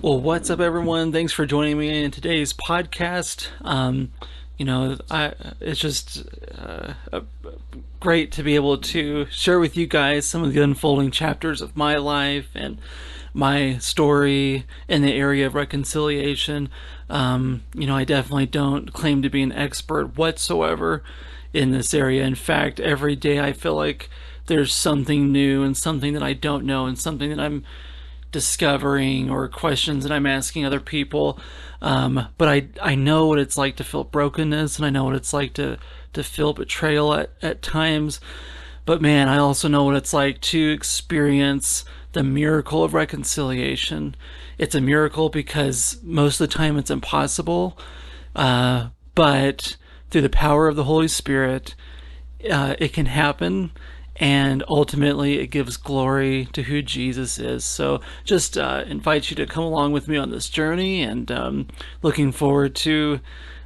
Well, what's up, everyone? Thanks for joining me in today's podcast. It's just great to be able to share with you guys some of the unfolding chapters of my life and my story in the area of reconciliation. I definitely don't claim to be an expert whatsoever in this area. In fact, every day I feel like there's something new and something that I don't know and something that I'm discovering or questions that I'm asking other people. But I know what it's like to feel brokenness, and I know what it's like to feel betrayal at times. But man, I also know what it's like to experience the miracle of reconciliation. It's a miracle because most of the time it's impossible. But through the power of the Holy Spirit, it can happen, and ultimately it gives glory to who Jesus is. So just invite you to come along with me on this journey, and looking forward to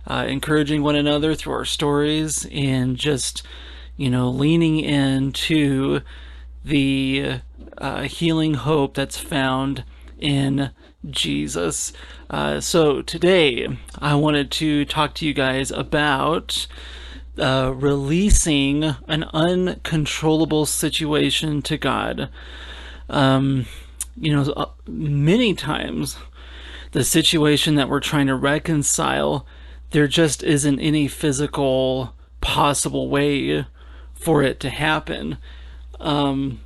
encouraging one another through our stories, and just leaning into the healing hope that's found in Jesus. So today I wanted to talk to you guys about releasing an uncontrollable situation to God. Many times the situation that we're trying to reconcile, there just isn't any physical possible way for it to happen. Um,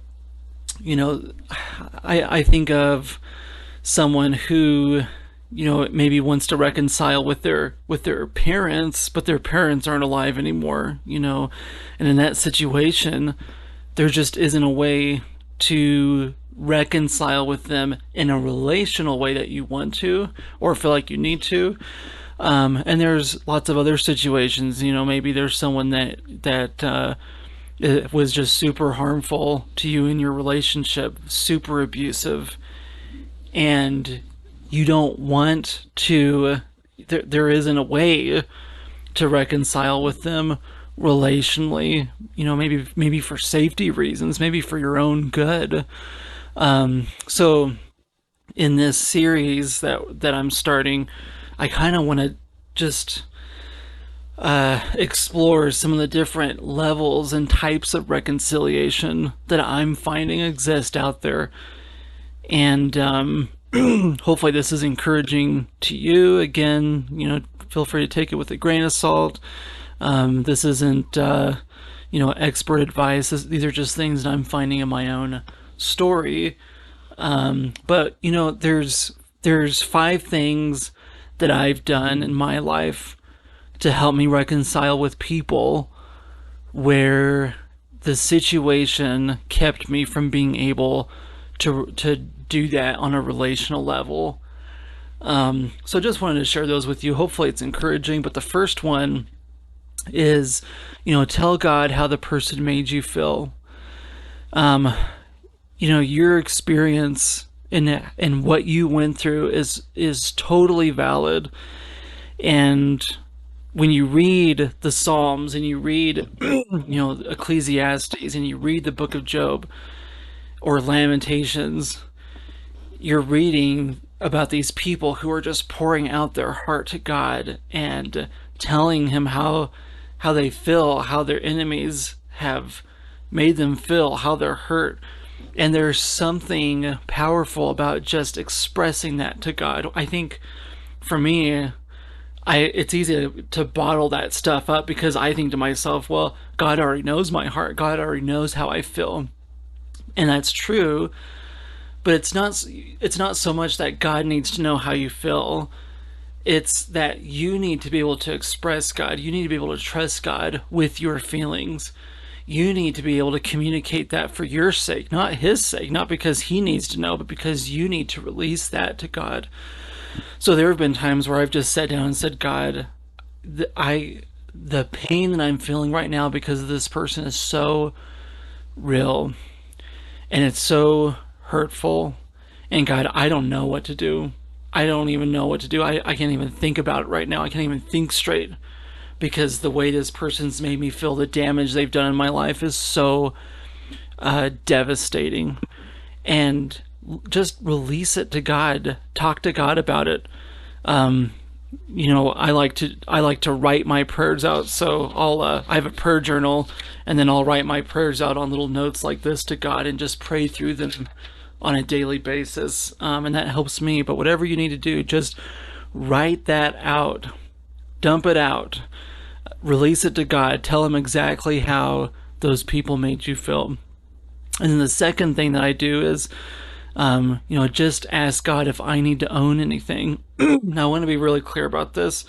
I think of someone who maybe wants to reconcile with their parents, but their parents aren't alive anymore. And in that situation, there just isn't a way to reconcile with them in a relational way that you want to or feel like you need to. And there's lots of other situations. Maybe there's someone that it was just super harmful to you in your relationship, super abusive, and you don't want to. There isn't a way to reconcile with them relationally. Maybe for safety reasons, maybe for your own good. So in this series that I'm starting, I kind of want to just explore some of the different levels and types of reconciliation that I'm finding exist out there. And hopefully, this is encouraging to you. Again, feel free to take it with a grain of salt. This isn't, expert advice. These are just things that I'm finding in my own story. But there's 5 things that I've done in my life to help me reconcile with people where the situation kept me from being able to do that on a relational level. So just wanted to share those with you. Hopefully it's encouraging. But the first one is, tell God how the person made you feel. Your experience and what you went through is totally valid. And when you read the Psalms and you read, Ecclesiastes, and you read the book of Job or Lamentations, you're reading about these people who are just pouring out their heart to God and telling him how they feel, how their enemies have made them feel, how they're hurt. And there's something powerful about just expressing that to God. I think for me, it's easy to bottle that stuff up because I think to myself, well, God already knows my heart. God already knows how I feel. And that's true, but it's not so much that God needs to know how you feel. It's that you need to be able to express God. You need to be able to trust God with your feelings. You need to be able to communicate that for your sake, not his sake, not because he needs to know, but because you need to release that to God. So there have been times where I've just sat down and said, God, the pain that I'm feeling right now because of this person is so real, and it's so hurtful. And God, I don't know what to do. I don't even know what to do. I can't even think about it right now. I can't even think straight because the way this person's made me feel, the damage they've done in my life is so devastating. And just release it to God. Talk to God about it. I like to write my prayers out. So I have a prayer journal, and then I'll write my prayers out on little notes like this to God and just pray through them on a daily basis. And that helps me. But whatever you need to do, just write that out, dump it out, release it to God, tell him exactly how those people made you feel. And then the second thing that I do is, just ask God if I need to own anything. Now, I want to be really clear about this.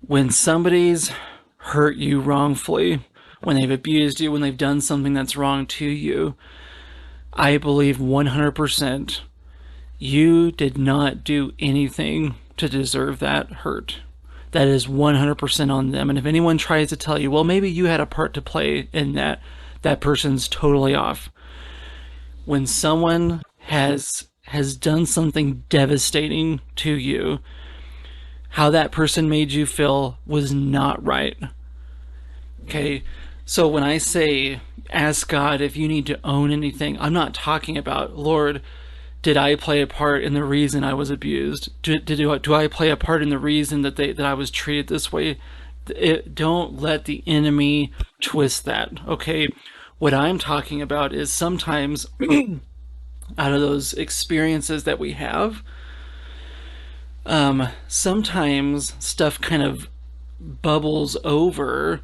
When somebody's hurt you wrongfully, when they've abused you, when they've done something that's wrong to you, I believe 100% you did not do anything to deserve that hurt. That is 100% on them. And if anyone tries to tell you, well, maybe you had a part to play in that, that person's totally off. When someone has done something devastating to you, how that person made you feel was not right. Okay, so when I say ask God if you need to own anything, I'm not talking about, Lord, did I play a part in the reason I was abused? Do I play a part in the reason that I was treated this way? Don't let the enemy twist that. Okay, what I'm talking about is sometimes out of those experiences that we have, sometimes stuff kind of bubbles over,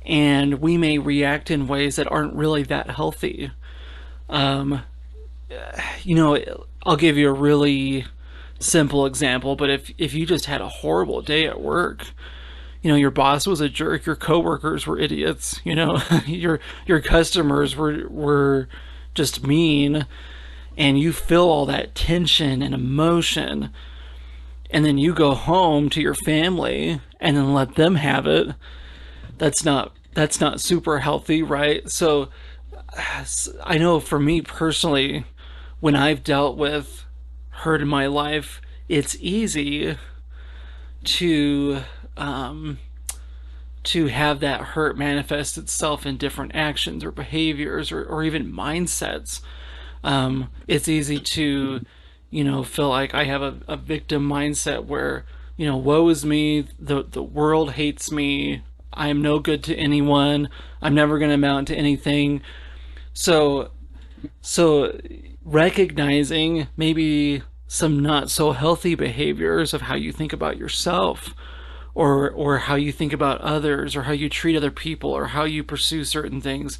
and we may react in ways that aren't really that healthy. Um, I'll give you a really simple example, but if you just had a horrible day at work, your boss was a jerk, your coworkers were idiots, your customers were just mean, and you feel all that tension and emotion, and then you go home to your family and then let them have it. That's not super healthy, right? So I know for me personally, when I've dealt with hurt in my life, it's easy to have that hurt manifest itself in different actions or behaviors or even mindsets. It's easy to, feel like I have a victim mindset where, woe is me, the world hates me, I am no good to anyone, I'm never going to amount to anything. So, so recognizing maybe some not so healthy behaviors of how you think about yourself, or how you think about others, or how you treat other people, or how you pursue certain things.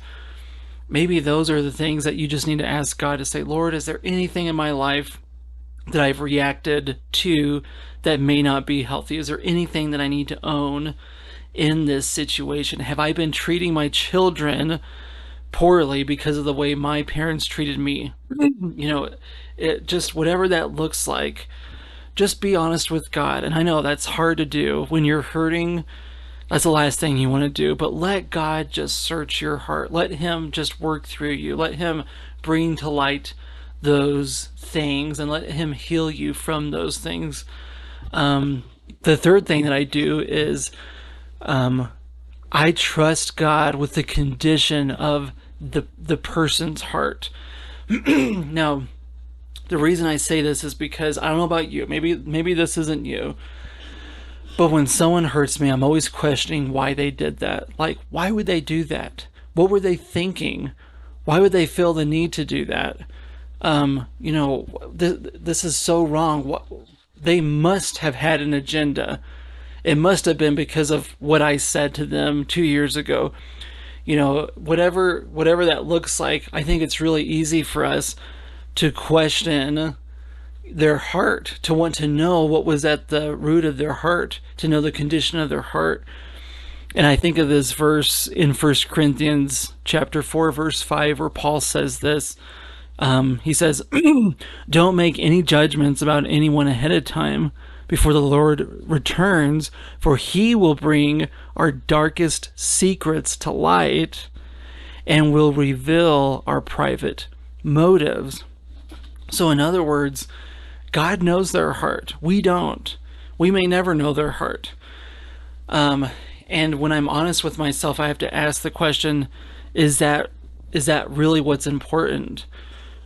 Maybe those are the things that you just need to ask God to say, Lord, is there anything in my life that I've reacted to that may not be healthy? Is there anything that I need to own in this situation? Have I been treating my children poorly because of the way my parents treated me? It just, whatever that looks like, just be honest with God. And I know that's hard to do when you're hurting. That's the last thing you want to do, but let God just search your heart. Let him just work through you. Let him bring to light those things and let him heal you from those things. The third thing that I do is I trust God with the condition of the person's heart. Now, the reason I say this is because I don't know about you. Maybe this isn't you. But when someone hurts me, I'm always questioning why they did that. Like, why would they do that? What were they thinking? Why would they feel the need to do that? This is so wrong. They must have had an agenda. It must have been because of what I said to them 2 years ago. Whatever that looks like, I think it's really easy for us to question their heart, to want to know what was at the root of their heart, to know the condition of their heart. And I think of this verse in 1 Corinthians chapter 4, verse 5, where Paul says this. He says, don't make any judgments about anyone ahead of time before the Lord returns, for he will bring our darkest secrets to light and will reveal our private motives. So in other words, God knows their heart. We don't. We may never know their heart. And when I'm honest with myself, I have to ask the question, is that really what's important?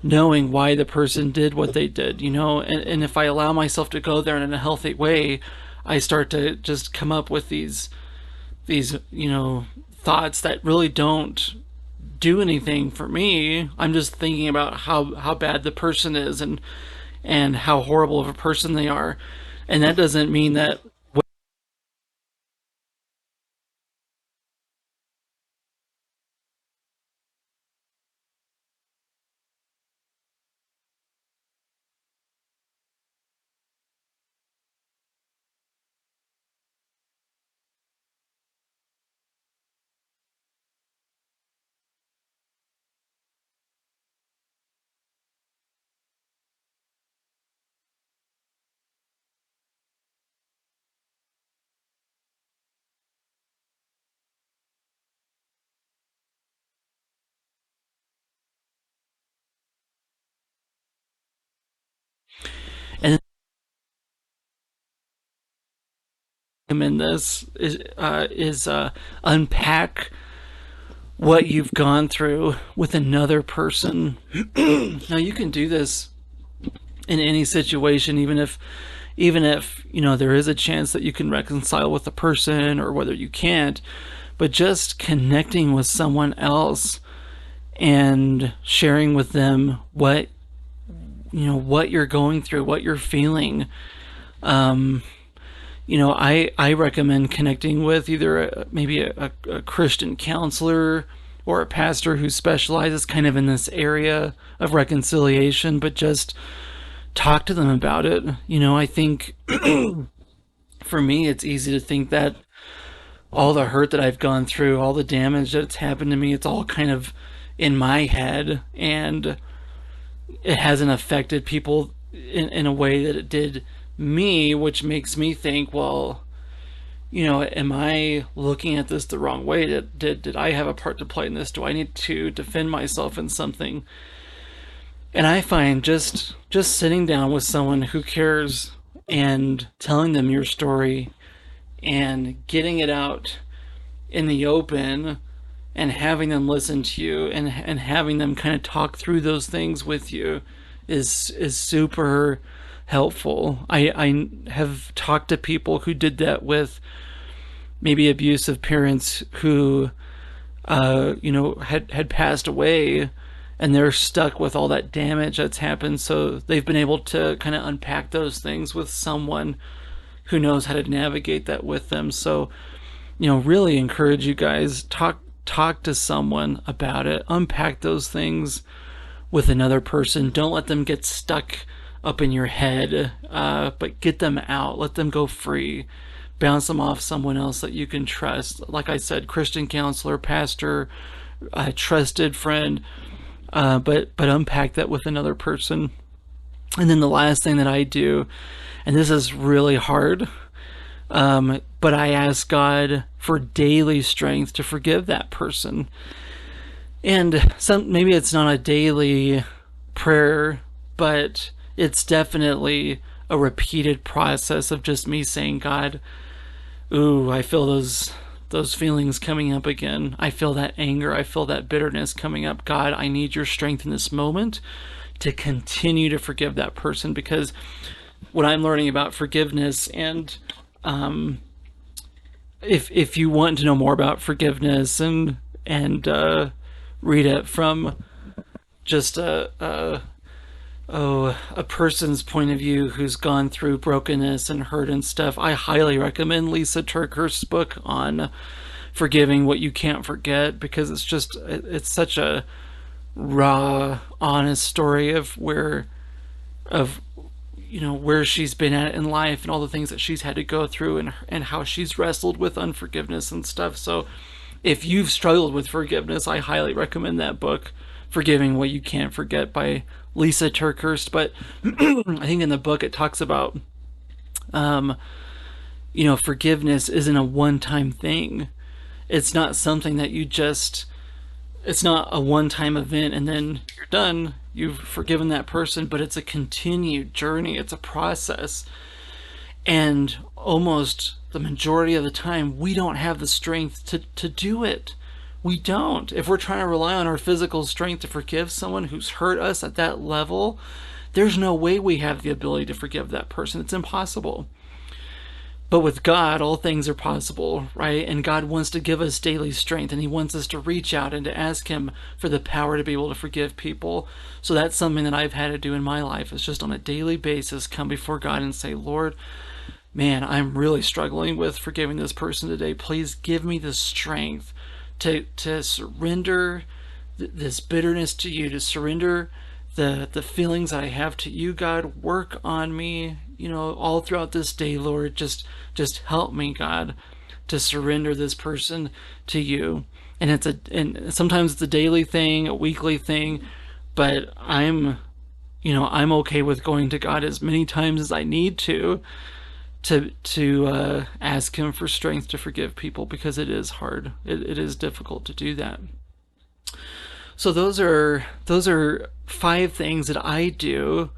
knowing why the person did what they did, and if I allow myself to go there in a healthy way, I start to just come up with these thoughts that really don't do anything for me. I'm just thinking about how bad the person is, and how horrible of a person they are. And that doesn't mean that. And in this is unpack what you've gone through with another person. Now you can do this in any situation, even if there is a chance that you can reconcile with the person, or whether you can't. But just connecting with someone else and sharing with them what you're going through, what you're feeling. I recommend connecting with either maybe a Christian counselor or a pastor who specializes kind of in this area of reconciliation, but just talk to them about it. I think for me, it's easy to think that all the hurt that I've gone through, all the damage that's happened to me, it's all kind of in my head, and it hasn't affected people in a way that it did me, which makes me think, well, am I looking at this the wrong way? Did I have a part to play in this? Do I need to defend myself in something? And I find just sitting down with someone who cares and telling them your story and getting it out in the open, and having them listen to you, and having them kind of talk through those things with you is super helpful. I have talked to people who did that with maybe abusive parents who had passed away, and they're stuck with all that damage that's happened, so they've been able to kind of unpack those things with someone who knows how to navigate that with them. So really encourage you guys, talk to someone about it, unpack those things with another person. Don't let them get stuck up in your head, but get them out, let them go free, bounce them off someone else that you can trust. Like I said, Christian counselor, pastor, a trusted friend, but unpack that with another person. And then the last thing that I do, and this is really hard, but I ask God for daily strength to forgive that person. And maybe it's not a daily prayer, but it's definitely a repeated process of just me saying, God, ooh, I feel those feelings coming up again. I feel that anger. I feel that bitterness coming up. God, I need your strength in this moment to continue to forgive that person, because what I'm learning about forgiveness, and if you want to know more about forgiveness, and read it from just a person's point of view who's gone through brokenness and hurt and stuff, I highly recommend Lisa TerKeurst's book on forgiving what you can't forget, because it's such a raw, honest story of where she's been at in life, and all the things that she's had to go through, and how she's wrestled with unforgiveness and stuff. So if you've struggled with forgiveness, I highly recommend that book, Forgiving What You Can't Forget, by Lisa TerKeurst. But I think in the book it talks about forgiveness isn't a one-time thing. It's not something that it's not a one-time event and then you're done, you've forgiven that person, but it's a continued journey, it's a process. And almost the majority of the time, we don't have the strength to do it. We don't. If we're trying to rely on our physical strength to forgive someone who's hurt us at that level, there's no way we have the ability to forgive that person. It's impossible. But with God, all things are possible, right? And God wants to give us daily strength, and He wants us to reach out and to ask Him for the power to be able to forgive people. So that's something that I've had to do in my life, is just on a daily basis come before God and say, Lord, man, I'm really struggling with forgiving this person today. Please give me the strength to surrender this bitterness to you, to surrender the feelings that I have to you, God. Work on me, all throughout this day, Lord. Just help me, God, to surrender this person to you. And sometimes it's a daily thing, a weekly thing, but I'm okay with going to God as many times as I need to ask Him for strength to forgive people, because it is hard. It is difficult to do that. So those are 5 things that I do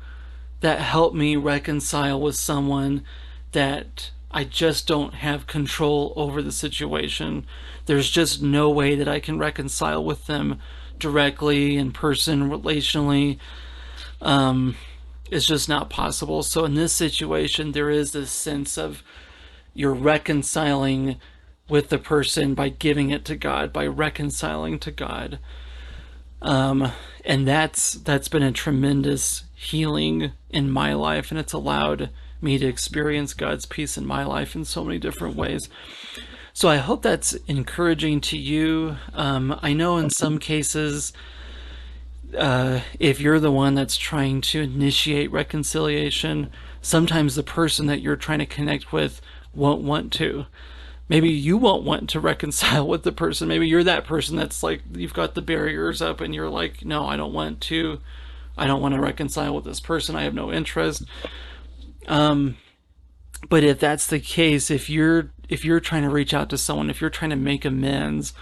that help me reconcile with someone that I just don't have control over the situation. There's just no way that I can reconcile with them directly, in person, relationally. It's just not possible. So in this situation, there is this sense of you're reconciling with the person by giving it to God, by reconciling to God. And that's been a tremendous healing in my life, and it's allowed me to experience God's peace in my life in so many different ways. So I hope that's encouraging to you. I know in some cases, if you're the one that's trying to initiate reconciliation, sometimes the person that you're trying to connect with won't want to. Maybe you won't want to reconcile with the person. Maybe you're that person that's like, you've got the barriers up and you're like, no, I don't want to reconcile with this person. I have no interest. But if that's the case, if you're trying to reach out to someone, if you're trying to make amends,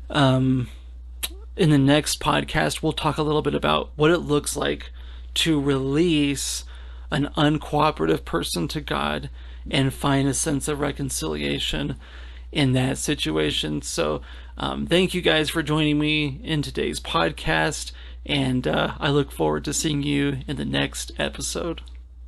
in the next podcast, we'll talk a little bit about what it looks like to release an uncooperative person to God and find a sense of reconciliation in that situation. So thank you guys for joining me in today's podcast, and I look forward to seeing you in the next episode.